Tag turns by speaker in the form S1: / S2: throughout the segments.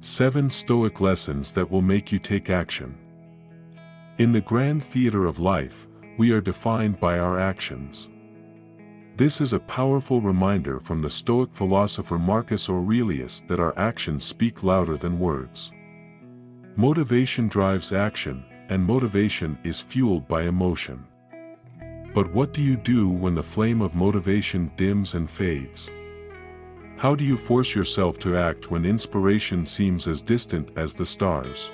S1: 7 Stoic lessons that will make you take action. In the grand theater of life, we are defined by our actions. This is a powerful reminder from the Stoic philosopher Marcus Aurelius that our actions speak louder than words. Motivation drives action, and motivation is fueled by emotion. But what do you do when the flame of motivation dims and fades? How do you force yourself to act when inspiration seems as distant as the stars?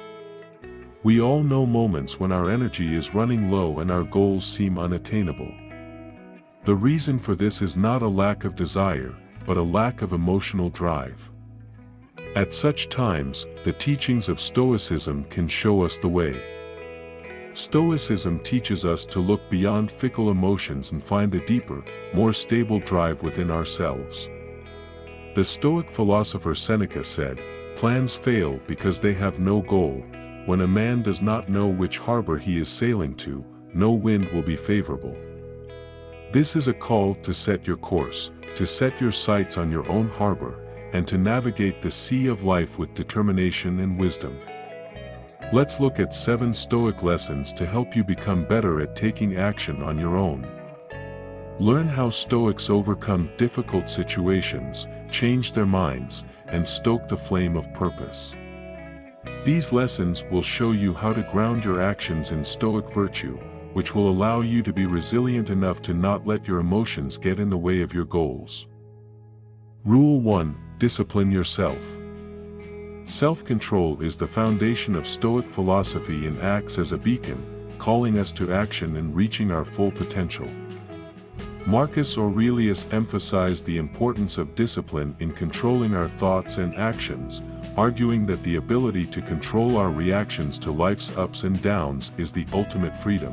S1: We all know moments when our energy is running low and our goals seem unattainable. The reason for this is not a lack of desire, but a lack of emotional drive. At such times, the teachings of Stoicism can show us the way. Stoicism teaches us to look beyond fickle emotions and find a deeper, more stable drive within ourselves. The Stoic philosopher Seneca said, "Plans fail because they have no goal. When a man does not know which harbor he is sailing to, no wind will be favorable." This is a call to set your course, to set your sights on your own harbor, and to navigate the sea of life with determination and wisdom. Let's look at 7 Stoic lessons to help you become better at taking action on your own. Learn how Stoics overcome difficult situations, change their minds, and stoke the flame of purpose. These lessons will show you how to ground your actions in Stoic virtue, which will allow you to be resilient enough to not let your emotions get in the way of your goals. Rule 1: Discipline yourself. Self-control is the foundation of Stoic philosophy and acts as a beacon, calling us to action and reaching our full potential. Marcus Aurelius emphasized the importance of discipline in controlling our thoughts and actions, arguing that the ability to control our reactions to life's ups and downs is the ultimate freedom.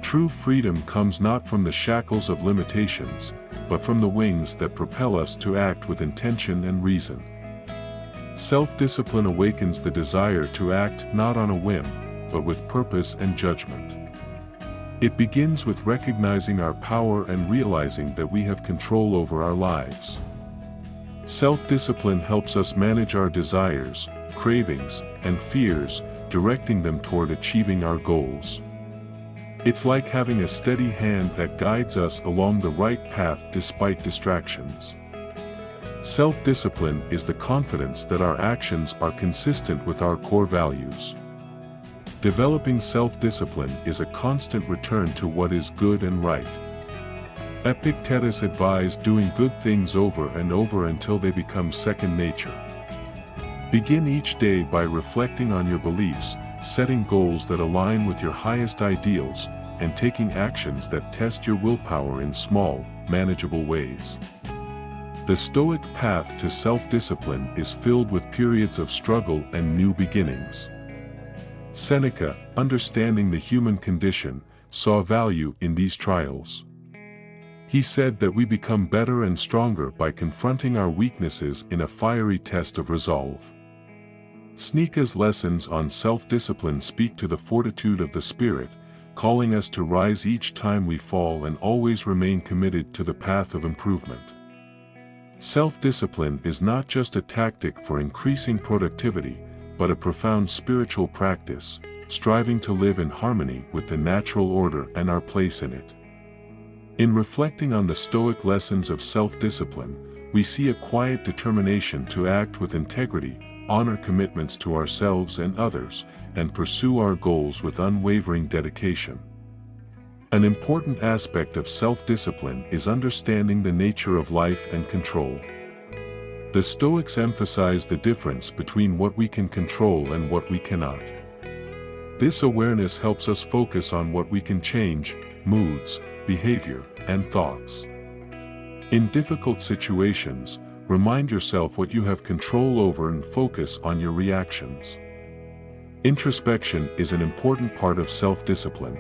S1: True freedom comes not from the shackles of limitations, but from the wings that propel us to act with intention and reason. Self-discipline awakens the desire to act not on a whim, but with purpose and judgment. It begins with recognizing our power and realizing that we have control over our lives. Self-discipline helps us manage our desires, cravings, and fears, directing them toward achieving our goals. It's like having a steady hand that guides us along the right path despite distractions. Self-discipline is the confidence that our actions are consistent with our core values. Developing self-discipline is a constant return to what is good and right. Epictetus advised doing good things over and over until they become second nature. Begin each day by reflecting on your beliefs, setting goals that align with your highest ideals, and taking actions that test your willpower in small, manageable ways. The Stoic path to self-discipline is filled with periods of struggle and new beginnings. Seneca, understanding the human condition, saw value in these trials. He said that we become better and stronger by confronting our weaknesses in a fiery test of resolve. Seneca's lessons on self-discipline speak to the fortitude of the spirit, calling us to rise each time we fall and always remain committed to the path of improvement. Self-discipline is not just a tactic for increasing productivity, but a profound spiritual practice, striving to live in harmony with the natural order and our place in it. In reflecting on the Stoic lessons of self-discipline, we see a quiet determination to act with integrity, honor commitments to ourselves and others, and pursue our goals with unwavering dedication. An important aspect of self-discipline is understanding the nature of life and control. The Stoics emphasize the difference between what we can control and what we cannot. This awareness helps us focus on what we can change: moods, behavior, and thoughts. In difficult situations, remind yourself what you have control over and focus on your reactions. Introspection is an important part of self-discipline.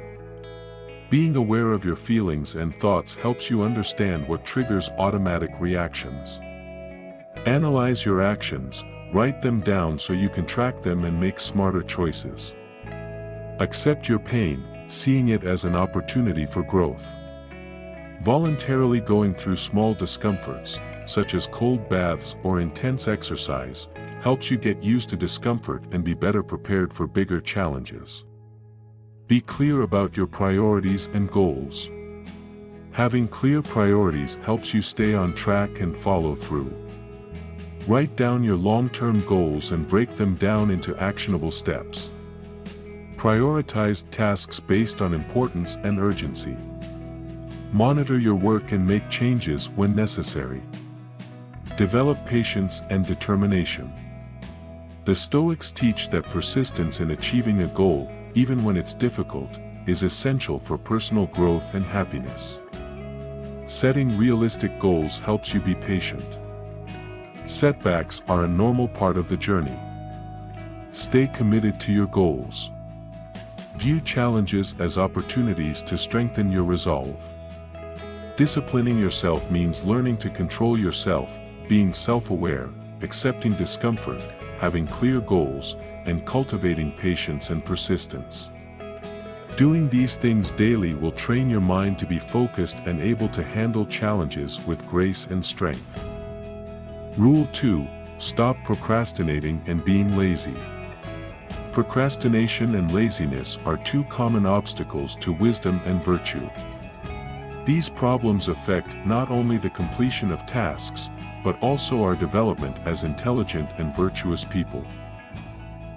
S1: Being aware of your feelings and thoughts helps you understand what triggers automatic reactions. Analyze your actions, write them down so you can track them and make smarter choices. Accept your pain, seeing it as an opportunity for growth. Voluntarily going through small discomforts, such as cold baths or intense exercise, helps you get used to discomfort and be better prepared for bigger challenges. Be clear about your priorities and goals. Having clear priorities helps you stay on track and follow through. Write down your long-term goals and break them down into actionable steps. Prioritize tasks based on importance and urgency. Monitor your work and make changes when necessary. Develop patience and determination. The Stoics teach that persistence in achieving a goal, even when it's difficult, is essential for personal growth and happiness. Setting realistic goals helps you be patient. Setbacks are a normal part of the journey. Stay committed to your goals. View challenges as opportunities to strengthen your resolve. Disciplining yourself means learning to control yourself, being self-aware, accepting discomfort, having clear goals, and cultivating patience and persistence. Doing these things daily will train your mind to be focused and able to handle challenges with grace and strength. Rule 2. Stop procrastinating and being lazy. Procrastination and laziness are two common obstacles to wisdom and virtue. These problems affect not only the completion of tasks, but also our development as intelligent and virtuous people.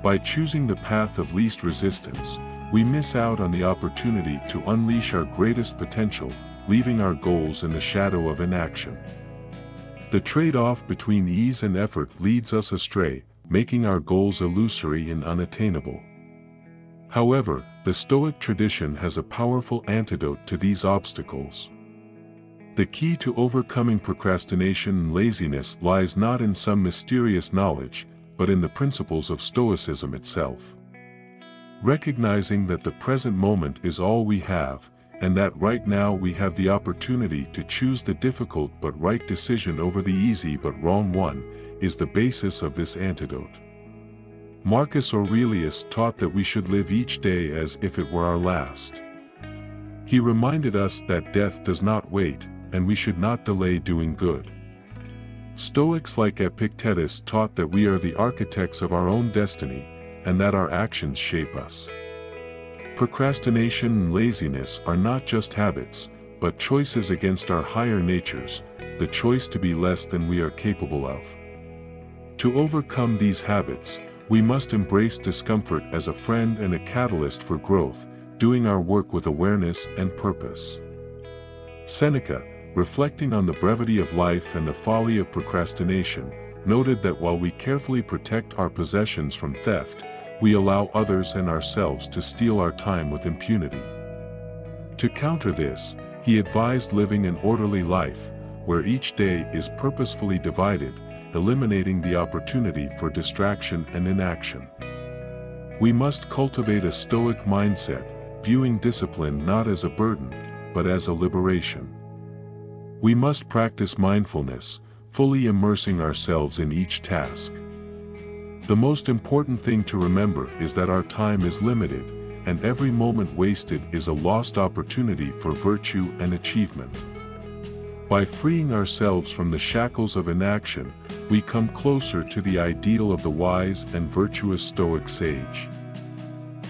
S1: By choosing the path of least resistance, we miss out on the opportunity to unleash our greatest potential, leaving our goals in the shadow of inaction. The trade-off between ease and effort leads us astray, making our goals illusory and unattainable. However, the Stoic tradition has a powerful antidote to these obstacles. The key to overcoming procrastination and laziness lies not in some mysterious knowledge, but in the principles of Stoicism itself. Recognizing that the present moment is all we have, and that right now we have the opportunity to choose the difficult but right decision over the easy but wrong one, is the basis of this antidote. Marcus Aurelius taught that we should live each day as if it were our last. He reminded us that death does not wait, and we should not delay doing good. Stoics like Epictetus taught that we are the architects of our own destiny, and that our actions shape us. Procrastination and laziness are not just habits, but choices against our higher natures, the choice to be less than we are capable of. To overcome these habits, we must embrace discomfort as a friend and a catalyst for growth, doing our work with awareness and purpose. Seneca, reflecting on the brevity of life and the folly of procrastination, noted that while we carefully protect our possessions from theft, we allow others and ourselves to steal our time with impunity. To counter this, he advised living an orderly life, where each day is purposefully divided, eliminating the opportunity for distraction and inaction. We must cultivate a Stoic mindset, viewing discipline not as a burden, but as a liberation. We must practice mindfulness, fully immersing ourselves in each task. The most important thing to remember is that our time is limited, and every moment wasted is a lost opportunity for virtue and achievement. By freeing ourselves from the shackles of inaction, we come closer to the ideal of the wise and virtuous Stoic sage.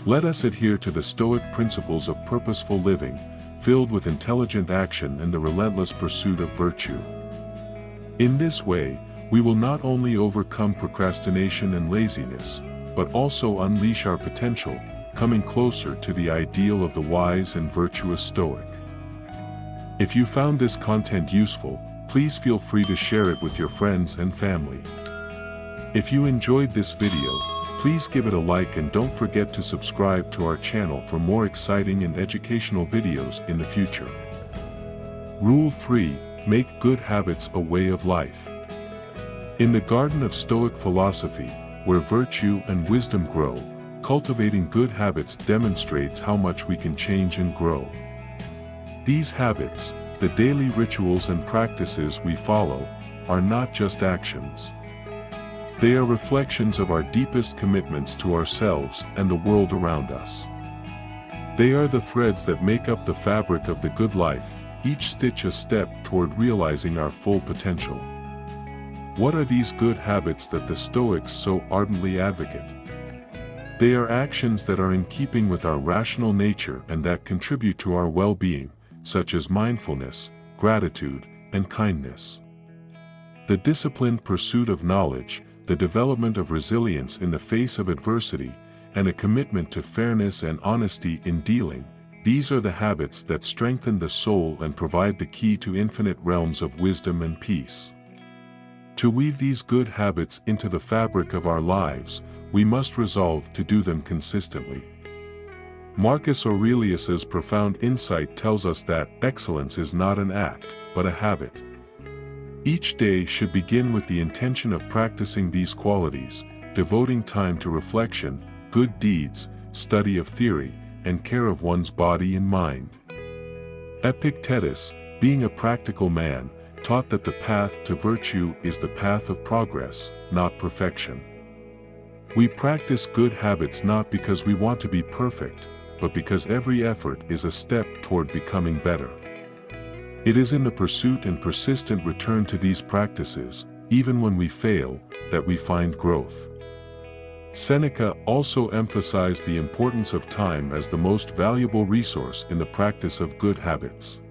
S1: Let us adhere to the Stoic principles of purposeful living, filled with intelligent action and the relentless pursuit of virtue. In this way, we will not only overcome procrastination and laziness, but also unleash our potential, coming closer to the ideal of the wise and virtuous Stoic. If you found this content useful, please feel free to share it with your friends and family. If you enjoyed this video, please give it a like and don't forget to subscribe to our channel for more exciting and educational videos in the future. Rule 3. Make good habits a way of life. In the garden of Stoic philosophy, where virtue and wisdom grow, cultivating good habits demonstrates how much we can change and grow. These habits, the daily rituals and practices we follow, are not just actions. They are reflections of our deepest commitments to ourselves and the world around us. They are the threads that make up the fabric of the good life, each stitch a step toward realizing our full potential. What are these good habits that the Stoics so ardently advocate? They are actions that are in keeping with our rational nature and that contribute to our well-being, such as mindfulness, gratitude, and kindness. The disciplined pursuit of knowledge, the development of resilience in the face of adversity, and a commitment to fairness and honesty in dealing, these are the habits that strengthen the soul and provide the key to infinite realms of wisdom and peace. To weave these good habits into the fabric of our lives, we must resolve to do them consistently. Marcus Aurelius's profound insight tells us that excellence is not an act, but a habit. Each day should begin with the intention of practicing these qualities, devoting time to reflection, good deeds, study of theory, and care of one's body and mind. Epictetus, being a practical man, taught that the path to virtue is the path of progress, not perfection. We practice good habits not because we want to be perfect, but because every effort is a step toward becoming better. It is in the pursuit and persistent return to these practices, even when we fail, that we find growth. Seneca also emphasized the importance of time as the most valuable resource in the practice of good habits.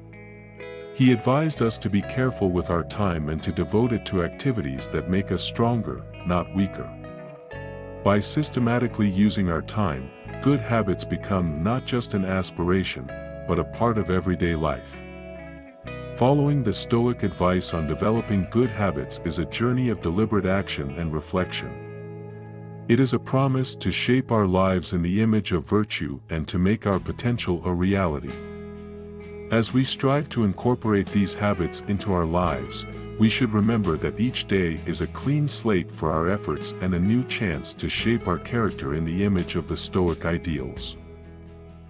S1: He advised us to be careful with our time and to devote it to activities that make us stronger, not weaker. By systematically using our time, good habits become not just an aspiration, but a part of everyday life. Following the Stoic advice on developing good habits is a journey of deliberate action and reflection. It is a promise to shape our lives in the image of virtue and to make our potential a reality. As we strive to incorporate these habits into our lives, we should remember that each day is a clean slate for our efforts and a new chance to shape our character in the image of the Stoic ideals.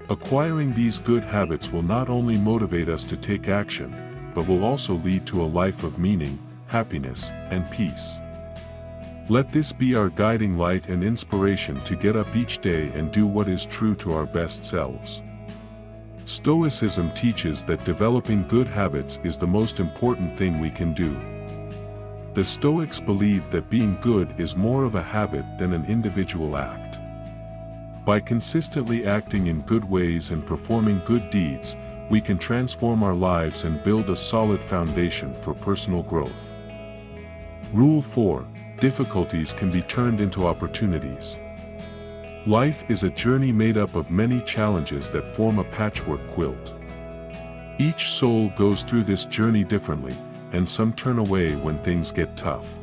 S1: Acquiring these good habits will not only motivate us to take action, but will also lead to a life of meaning, happiness, and peace. Let this be our guiding light and inspiration to get up each day and do what is true to our best selves. Stoicism teaches that developing good habits is the most important thing we can do. The Stoics believe that being good is more of a habit than an individual act. By consistently acting in good ways and performing good deeds, we can transform our lives and build a solid foundation for personal growth. Rule 4. Difficulties can be turned into opportunities. Life is a journey made up of many challenges that form a patchwork quilt. Each soul goes through this journey differently, and some turn away when things get tough.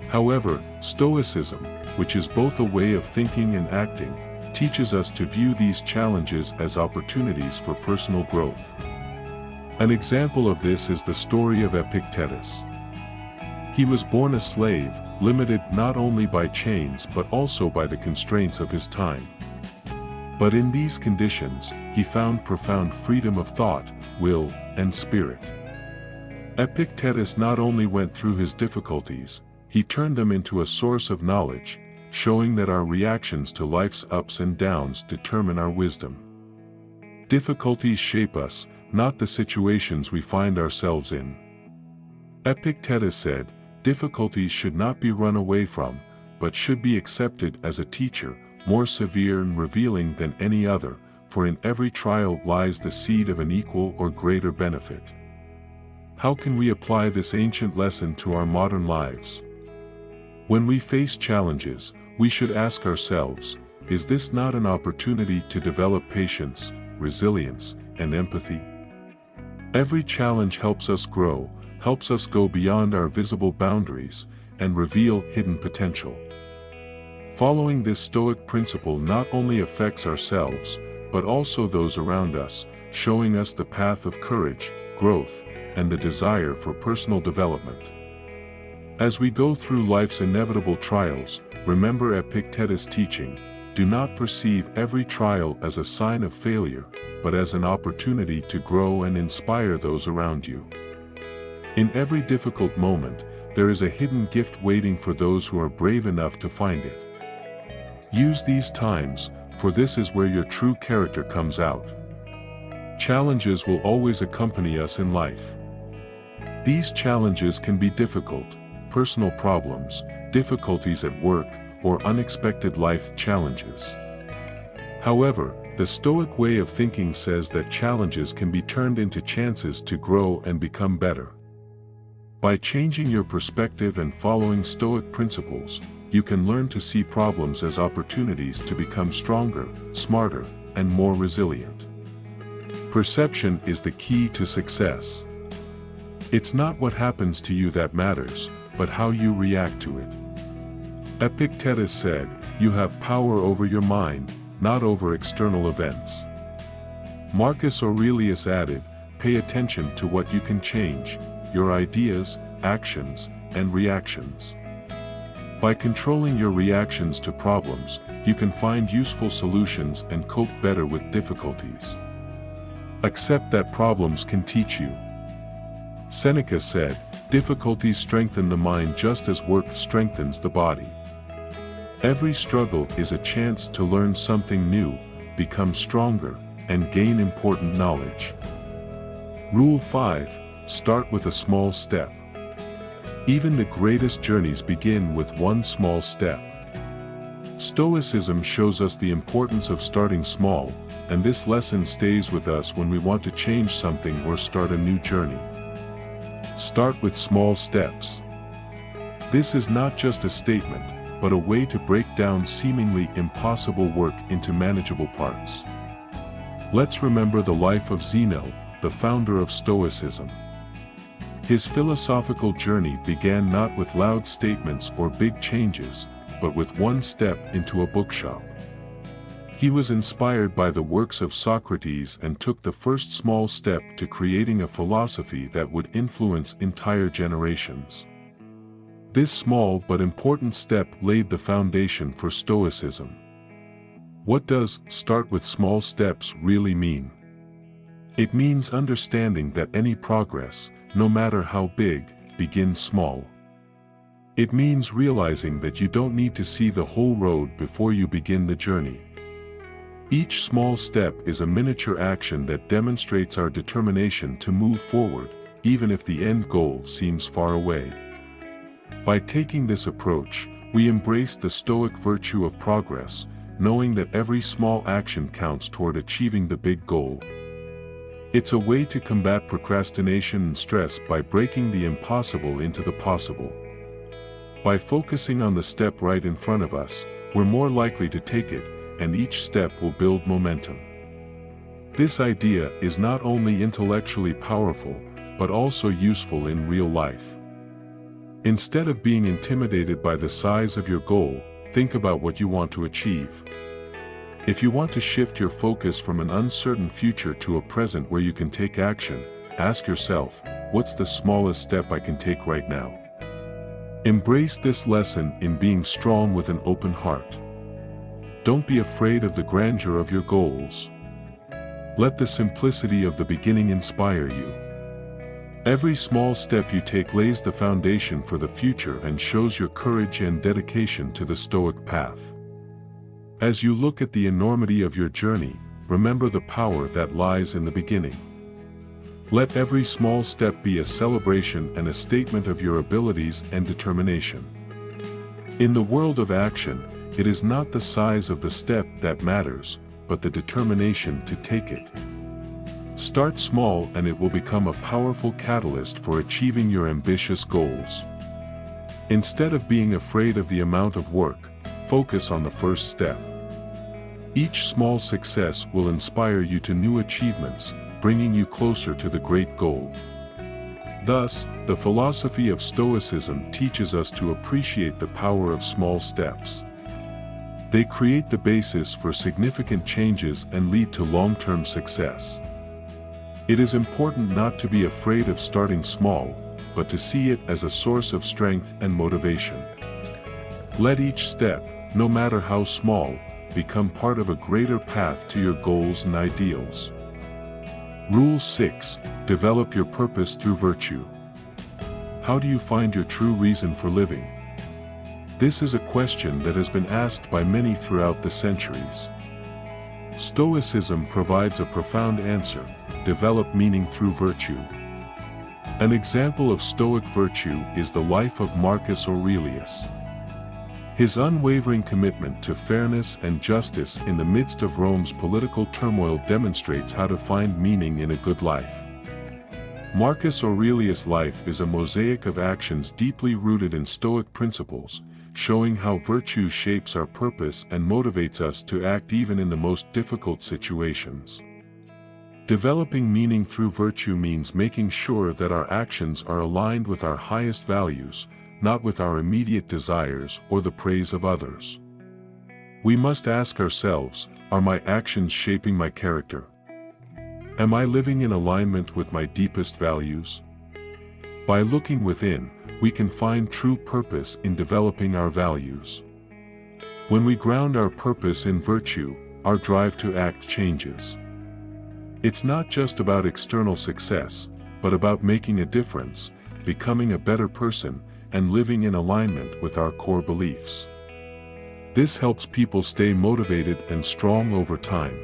S1: However, Stoicism, which is both a way of thinking and acting, teaches us to view these challenges as opportunities for personal growth. An example of this is the story of Epictetus. He was born a slave, limited not only by chains but also by the constraints of his time. But in these conditions, he found profound freedom of thought, will, and spirit. Epictetus not only went through his difficulties, he turned them into a source of knowledge, showing that our reactions to life's ups and downs determine our wisdom. Difficulties shape us, not the situations we find ourselves in. Epictetus said, "Difficulties should not be run away from, but should be accepted as a teacher, more severe and revealing than any other, for in every trial lies the seed of an equal or greater benefit." How can we apply this ancient lesson to our modern lives? When we face challenges, we should ask ourselves, is this not an opportunity to develop patience, resilience, and empathy? Every challenge helps us grow, helps us go beyond our visible boundaries, and reveal hidden potential. Following this Stoic principle not only affects ourselves, but also those around us, showing us the path of courage, growth, and the desire for personal development. As we go through life's inevitable trials, remember Epictetus' teaching, do not perceive every trial as a sign of failure, but as an opportunity to grow and inspire those around you. In every difficult moment, there is a hidden gift waiting for those who are brave enough to find it. Use these times, for this is where your true character comes out. Challenges will always accompany us in life. These challenges can be difficult, personal problems, difficulties at work, or unexpected life challenges. However, the Stoic way of thinking says that challenges can be turned into chances to grow and become better. By changing your perspective and following Stoic principles, you can learn to see problems as opportunities to become stronger, smarter, and more resilient. Perception is the key to success. It's not what happens to you that matters, but how you react to it. Epictetus said, "You have power over your mind, not over external events." Marcus Aurelius added, "Pay attention to what you can change, your ideas, actions, and reactions." By controlling your reactions to problems, you can find useful solutions and cope better with difficulties. Accept that problems can teach you. Seneca said, "Difficulties strengthen the mind just as work strengthens the body." Every struggle is a chance to learn something new, become stronger, and gain important knowledge. Rule 5. Start with a small step. Even the greatest journeys begin with one small step. Stoicism shows us the importance of starting small, and this lesson stays with us when we want to change something or start a new journey. Start with small steps. This is not just a statement, but a way to break down seemingly impossible work into manageable parts. Let's remember the life of Zeno, the founder of Stoicism. His philosophical journey began not with loud statements or big changes, but with one step into a bookshop. He was inspired by the works of Socrates and took the first small step to creating a philosophy that would influence entire generations. This small but important step laid the foundation for Stoicism. What does "start with small steps" really mean? It means understanding that any progress, no matter how big, begins small. It means realizing that you don't need to see the whole road before you begin the journey. Each small step is a miniature action that demonstrates our determination to move forward, even if the end goal seems far away. By taking this approach, we embrace the Stoic virtue of progress, knowing that every small action counts toward achieving the big goal. It's a way to combat procrastination and stress by breaking the impossible into the possible. By focusing on the step right in front of us, we're more likely to take it, and each step will build momentum. This idea is not only intellectually powerful, but also useful in real life. Instead of being intimidated by the size of your goal, think about what you want to achieve. If you want to shift your focus from an uncertain future to a present where you can take action, ask yourself, what's the smallest step I can take right now? Embrace this lesson in being strong with an open heart. Don't be afraid of the grandeur of your goals. Let the simplicity of the beginning inspire you. Every small step you take lays the foundation for the future and shows your courage and dedication to the Stoic path. As you look at the enormity of your journey, remember the power that lies in the beginning. Let every small step be a celebration and a statement of your abilities and determination. In the world of action, it is not the size of the step that matters, but the determination to take it. Start small and it will become a powerful catalyst for achieving your ambitious goals. Instead of being afraid of the amount of work, focus on the first step. Each small success will inspire you to new achievements, bringing you closer to the great goal. Thus, the philosophy of Stoicism teaches us to appreciate the power of small steps. They create the basis for significant changes and lead to long-term success. It is important not to be afraid of starting small, but to see it as a source of strength and motivation. Let each step, no matter how small, become part of a greater path to your goals and ideals. Rule 6. Develop your purpose through virtue. How do you find your true reason for living? This is a question that has been asked by many throughout the centuries. Stoicism provides a profound answer: develop meaning through virtue. An example of Stoic virtue is the life of Marcus Aurelius. His unwavering commitment to fairness and justice in the midst of Rome's political turmoil demonstrates how to find meaning in a good life. Marcus Aurelius' life is a mosaic of actions deeply rooted in Stoic principles, showing how virtue shapes our purpose and motivates us to act even in the most difficult situations. Developing meaning through virtue means making sure that our actions are aligned with our highest values, not with our immediate desires or the praise of others. We must ask ourselves, are my actions shaping my character? Am I living in alignment with my deepest values? By looking within, we can find true purpose in developing our values. When we ground our purpose in virtue, our drive to act changes. It's not just about external success, but about making a difference, becoming a better person, and living in alignment with our core beliefs. This helps people stay motivated and strong over time.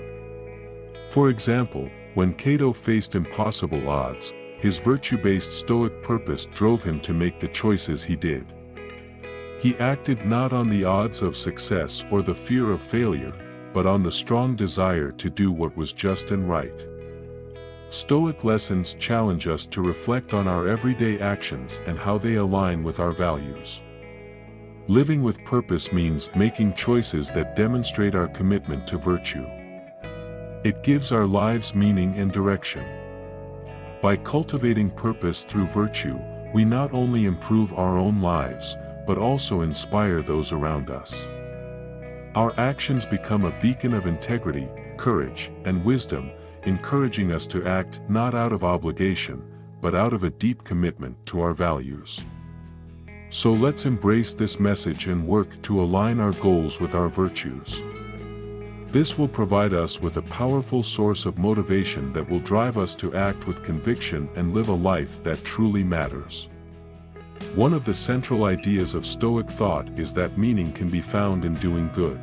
S1: For example, when Cato faced impossible odds, his virtue-based Stoic purpose drove him to make the choices he did. He acted not on the odds of success or the fear of failure, but on the strong desire to do what was just and right. Stoic lessons challenge us to reflect on our everyday actions and how they align with our values. Living with purpose means making choices that demonstrate our commitment to virtue. It gives our lives meaning and direction. By cultivating purpose through virtue, we not only improve our own lives, but also inspire those around us. Our actions become a beacon of integrity, courage, and wisdom, encouraging us to act not out of obligation, but out of a deep commitment to our values. So let's embrace this message and work to align our goals with our virtues. This will provide us with a powerful source of motivation that will drive us to act with conviction and live a life that truly matters. One of the central ideas of Stoic thought is that meaning can be found in doing good.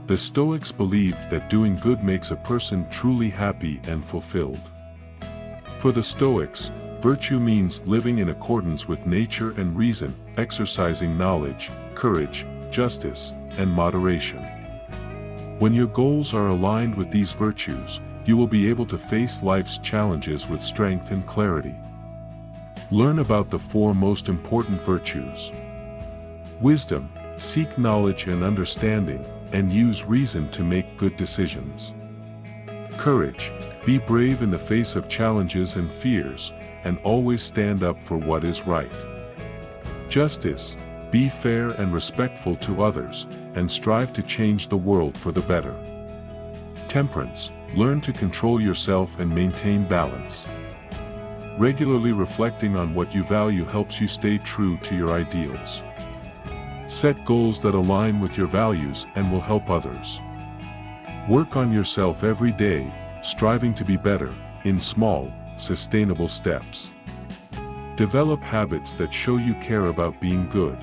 S1: The Stoics believed that doing good makes a person truly happy and fulfilled. For the Stoics, virtue means living in accordance with nature and reason, exercising knowledge, courage, justice, and moderation. When your goals are aligned with these virtues, you will be able to face life's challenges with strength and clarity. Learn about the 4 most important virtues. Wisdom, seek knowledge and understanding, and use reason to make good decisions. Courage, be brave in the face of challenges and fears, and always stand up for what is right. Justice, be fair and respectful to others, and strive to change the world for the better. Temperance, learn to control yourself and maintain balance. Regularly reflecting on what you value helps you stay true to your ideals. Set goals that align with your values and will help others. Work on yourself every day, striving to be better, in small, sustainable steps. Develop habits that show you care about being good.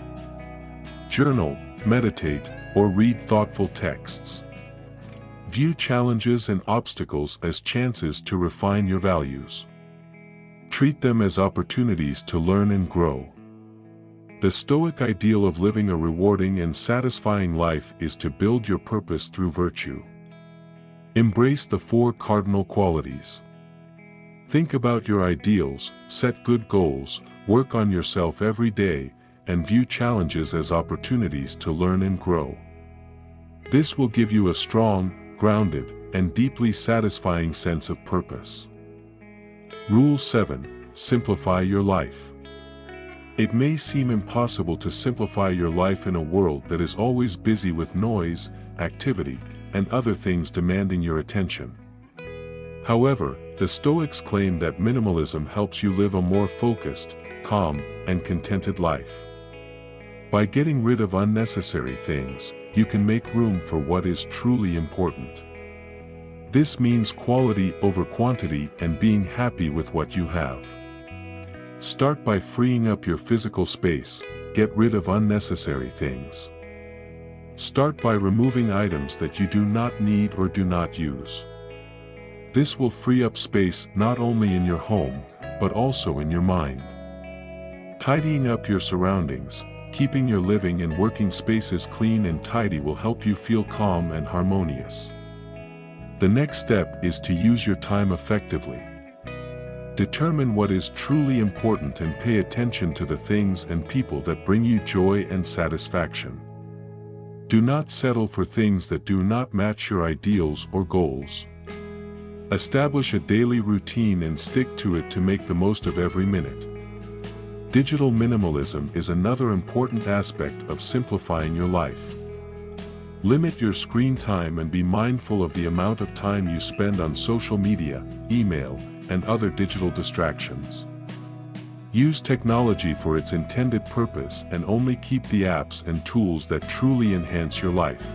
S1: Journal, meditate, or read thoughtful texts. View challenges and obstacles as chances to refine your values. Treat them as opportunities to learn and grow. The Stoic ideal of living a rewarding and satisfying life is to build your purpose through virtue. Embrace the 4 cardinal qualities. Think about your ideals, set good goals, work on yourself every day, and view challenges as opportunities to learn and grow. This will give you a strong, grounded, and deeply satisfying sense of purpose. Rule 7. Simplify your life. It may seem impossible to simplify your life in a world that is always busy with noise, activity, and other things demanding your attention. However, the Stoics claim that minimalism helps you live a more focused, calm, and contented life. By getting rid of unnecessary things, you can make room for what is truly important. This means quality over quantity and being happy with what you have. Start by freeing up your physical space, get rid of unnecessary things. Start by removing items that you do not need or do not use. This will free up space not only in your home, but also in your mind. Tidying up your surroundings, keeping your living and working spaces clean and tidy will help you feel calm and harmonious. The next step is to use your time effectively. Determine what is truly important and pay attention to the things and people that bring you joy and satisfaction. Do not settle for things that do not match your ideals or goals. Establish a daily routine and stick to it to make the most of every minute. Digital minimalism is another important aspect of simplifying your life. Limit your screen time and be mindful of the amount of time you spend on social media, email, and other digital distractions. Use technology for its intended purpose and only keep the apps and tools that truly enhance your life.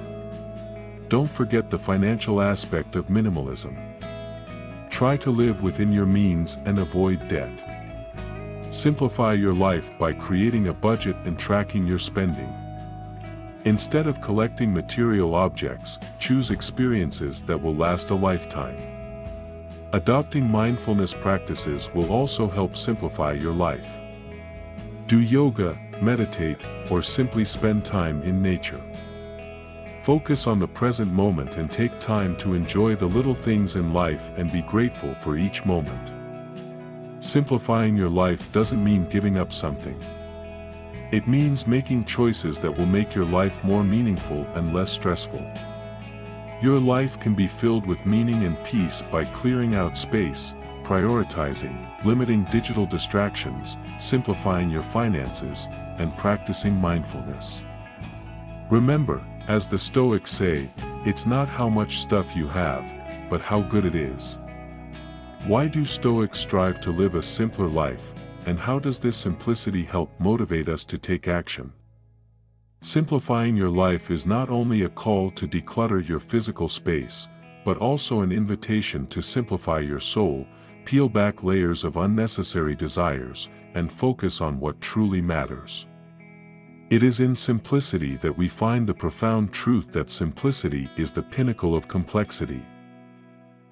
S1: Don't forget the financial aspect of minimalism. Try to live within your means and avoid debt. Simplify your life by creating a budget and tracking your spending. Instead of collecting material objects, choose experiences that will last a lifetime. Adopting mindfulness practices will also help simplify your life. Do yoga, meditate, or simply spend time in nature. Focus on the present moment and take time to enjoy the little things in life and be grateful for each moment. Simplifying your life doesn't mean giving up something. It means making choices that will make your life more meaningful and less stressful. Your life can be filled with meaning and peace by clearing out space, prioritizing, limiting digital distractions, simplifying your finances, and practicing mindfulness. Remember, as the Stoics say, it's not how much stuff you have, but how good it is. Why do Stoics strive to live a simpler life, and how does this simplicity help motivate us to take action? Simplifying your life is not only a call to declutter your physical space, but also an invitation to simplify your soul, peel back layers of unnecessary desires, and focus on what truly matters. It is in simplicity that we find the profound truth that simplicity is the pinnacle of complexity.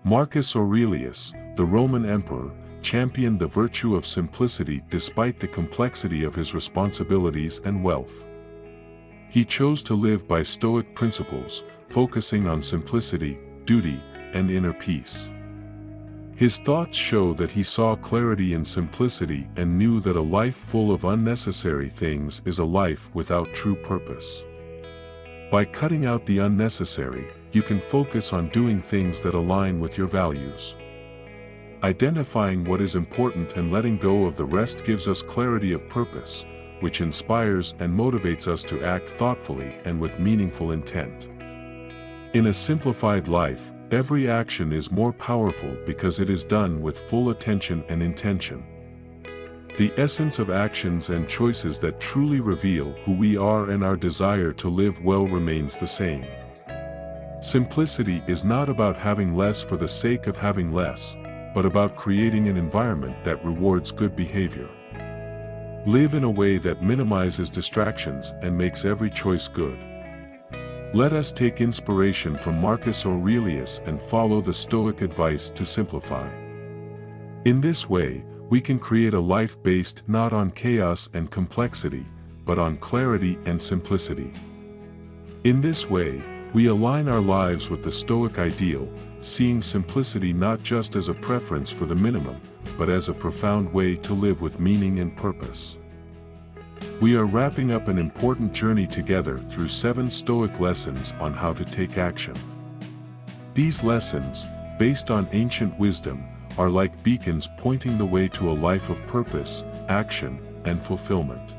S1: Marcus Aurelius, the Roman emperor, championed the virtue of simplicity despite the complexity of his responsibilities and wealth. He chose to live by Stoic principles, focusing on simplicity, duty, and inner peace. His thoughts show that he saw clarity in simplicity and knew that a life full of unnecessary things is a life without true purpose. By cutting out the unnecessary, you can focus on doing things that align with your values. Identifying what is important and letting go of the rest gives us clarity of purpose, which inspires and motivates us to act thoughtfully and with meaningful intent. In a simplified life, every action is more powerful because it is done with full attention and intention. The essence of actions and choices that truly reveal who we are and our desire to live well remains the same. Simplicity is not about having less for the sake of having less, but about creating an environment that rewards good behavior. Live in a way that minimizes distractions and makes every choice good. Let us take inspiration from Marcus Aurelius and follow the Stoic advice to simplify. In this way, we can create a life based not on chaos and complexity, but on clarity and simplicity. In this way, we align our lives with the Stoic ideal, seeing simplicity not just as a preference for the minimum, but as a profound way to live with meaning and purpose. We are wrapping up an important journey together through 7 Stoic lessons on how to take action. These lessons, based on ancient wisdom, are like beacons pointing the way to a life of purpose, action, and fulfillment.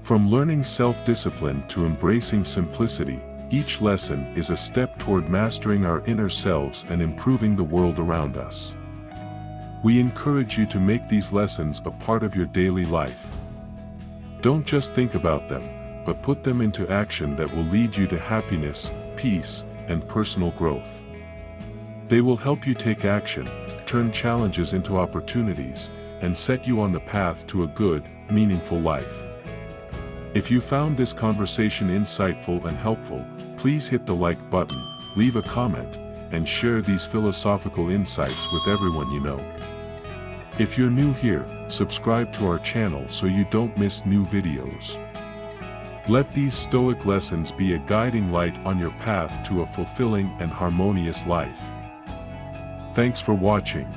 S1: From learning self-discipline to embracing simplicity, each lesson is a step toward mastering our inner selves and improving the world around us. We encourage you to make these lessons a part of your daily life. Don't just think about them, but put them into action that will lead you to happiness, peace, and personal growth. They will help you take action, turn challenges into opportunities, and set you on the path to a good, meaningful life. If you found this conversation insightful and helpful, please hit the like button, leave a comment, and share these philosophical insights with everyone you know. If you're new here, subscribe to our channel so you don't miss new videos. Let these Stoic lessons be a guiding light on your path to a fulfilling and harmonious life. Thanks for watching.